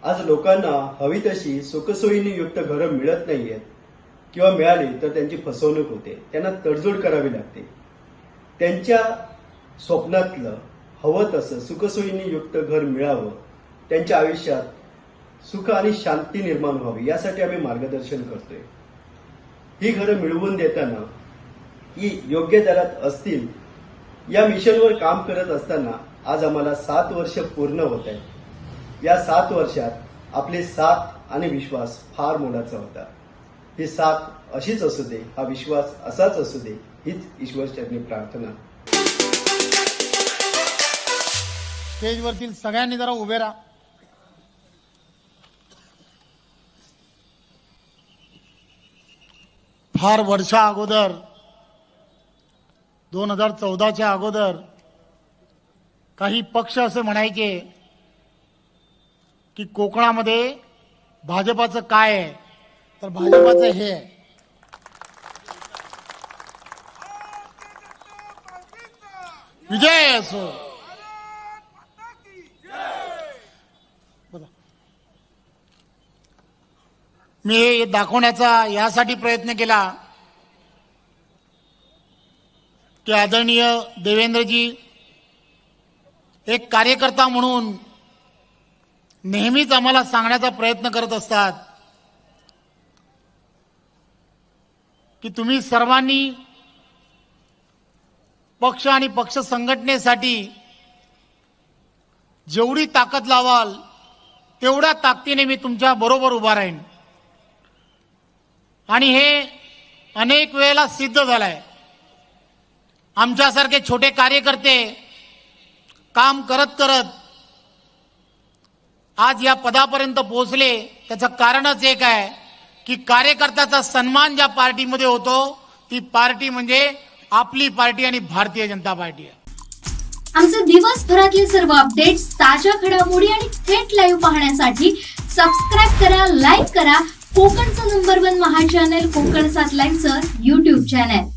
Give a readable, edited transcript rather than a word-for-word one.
आज लोकांना हवी तशी सुखसोयीने युक्त घरं मिळत नाहीयेत किंवा मिळाली तर त्यांची फसवणूक होते, त्यांना तडजोड करावी लागते। त्यांच्या स्वप्नातलं हवं तसं सुखसोयीने युक्त घर मिळावं, त्यांच्या आयुष्यात सुख आणि शांती निर्माण व्हावी यासाठी आम्ही मार्गदर्शन करतोय। ही घरं मिळवून देताना ही योग्य दरात असतील या मिशनवर काम करत असताना आज आम्हाला 7 वर्ष पूर्ण होत आहेत। या 7 वर्षात आपले साथ आणि विश्वास फार मोलाचा होता। ही साथ अशीच असू दे, हा विश्वास असाच असू दे, हीच ईश्वरचरणी प्रार्थना। स्टेजवरतील सगळ्यांनी जरा उभे राहा। फार वर्षा अगोदर 2014च्या अगोदर काही पक्ष असे म्हणायचे की कोकणामध्ये भाजपाचं काय आहे, तर भाजपाचं हे आहे। विजय असो। मी हे दाखवण्याचा यासाठी प्रयत्न केला की आदरणीय देवेंद्रजी एक कार्यकर्ता म्हणून नेहमीच आम्हाला सांगण्याचा प्रयत्न करत असतात की तुम्ही सर्वांनी पक्ष आणि पक्ष संघटनेसाठी जेवढी ताकद लावाल तेवढ्या ताकदीने मी तुमच्या बरोबर उभा राहीन। आणि हे अनेक वेळेला सिद्ध झालंय। आमच्यासारखे छोटे कार्यकर्ते काम करत करत आज या पदापर्यंत पोहोचले, त्याचं कारणच एक आहे की कार्यकर्त्याचा सन्मान ज्या पार्टीमध्ये होतो ती पार्टी म्हणजे आपली पार्टी आणि भारतीय जनता पार्टी आहे। आमचे दिवसभरातले सर्व अपडेट्स, ताज्या घडामोडी आणि थेट लाईव्ह पाहण्यासाठी सबस्क्राइब करा, लाईक करा कोकणचं नंबर 1 महा चॅनल कोकण 7 लाईव्हचं YouTube चॅनल।